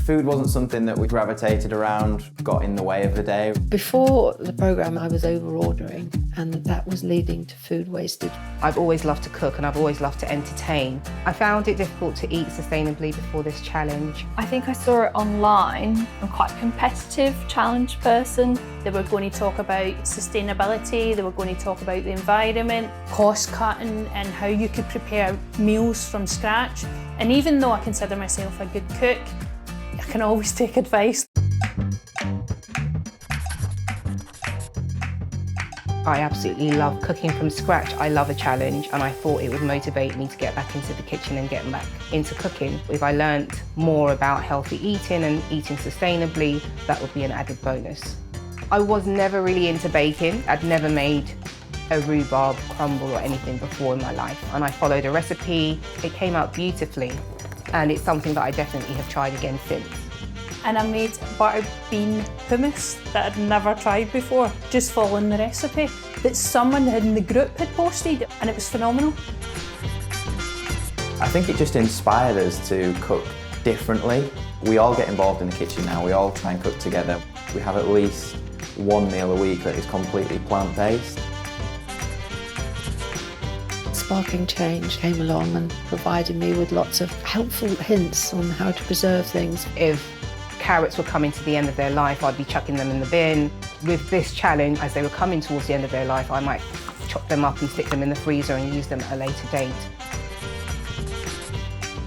Food wasn't something that we gravitated around, got in the way of the day. Before the programme, I was over-ordering, and that was leading to food wastage. I've always loved to cook and I've always loved to entertain. I found it difficult to eat sustainably before this challenge. I think I saw it online. I'm quite a competitive challenge person. They were going to talk about sustainability, they were going to talk about the environment, cost cutting and how you could prepare meals from scratch. And even though I consider myself a good cook, I can always take advice. I absolutely love cooking from scratch. I love a challenge and I thought it would motivate me to get back into the kitchen and get back into cooking. If I learnt more about healthy eating and eating sustainably, that would be an added bonus. I was never really into baking. I'd never made a rhubarb crumble or anything before in my life, and I followed a recipe. It came out beautifully, and it's something that I definitely have tried again since. And I made buttered bean hummus that I'd never tried before, just following the recipe that someone in the group had posted, and it was phenomenal. I think it just inspired us to cook differently. We all get involved in the kitchen now, we all try and cook together. We have at least one meal a week that is completely plant-based. Sparking Change came along and provided me with lots of helpful hints on how to preserve things. If carrots were coming to the end of their life, I'd be chucking them in the bin. With this challenge, as they were coming towards the end of their life, I might chop them up and stick them in the freezer and use them at a later date.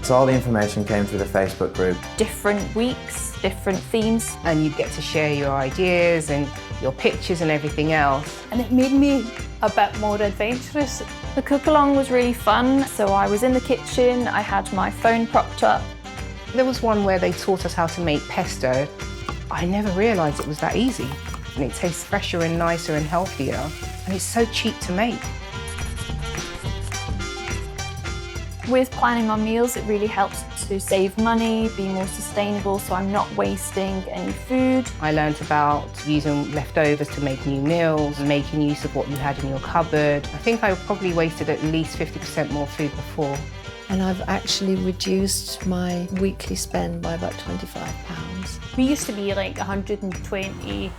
So all the information came through the Facebook group. Different weeks, different themes. And you get to share your ideas and your pictures and everything else. And it made me a bit more adventurous. The cook-along was really fun, so I was in the kitchen, I had my phone propped up. There was one where they taught us how to make pesto. I never realised it was that easy. And it tastes fresher and nicer and healthier, and it's so cheap to make. With planning my meals, it really helps to save money, be more sustainable, so I'm not wasting any food. I learnt about using leftovers to make new meals, making use of what you had in your cupboard. I think I probably wasted at least 50% more food before. And I've actually reduced my weekly spend by about £25. We used to be like £120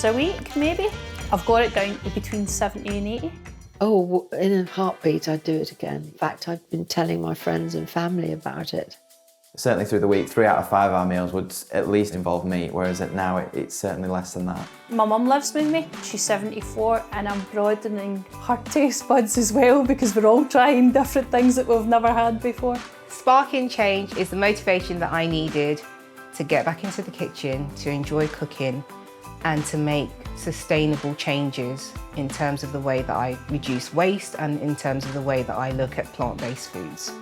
a week, maybe. I've got it down to between 70 and 80. Oh, in a heartbeat, I'd do it again. In fact, I'd been telling my friends and family about it. Certainly through the week, 3 out of 5 of our meals would at least involve meat, whereas now it's certainly less than that. My mum lives with me, she's 74, and I'm broadening her taste buds as well because we're all trying different things that we've never had before. Sparking Change is the motivation that I needed to get back into the kitchen, to enjoy cooking, and to make sustainable changes in terms of the way that I reduce waste and in terms of the way that I look at plant-based foods.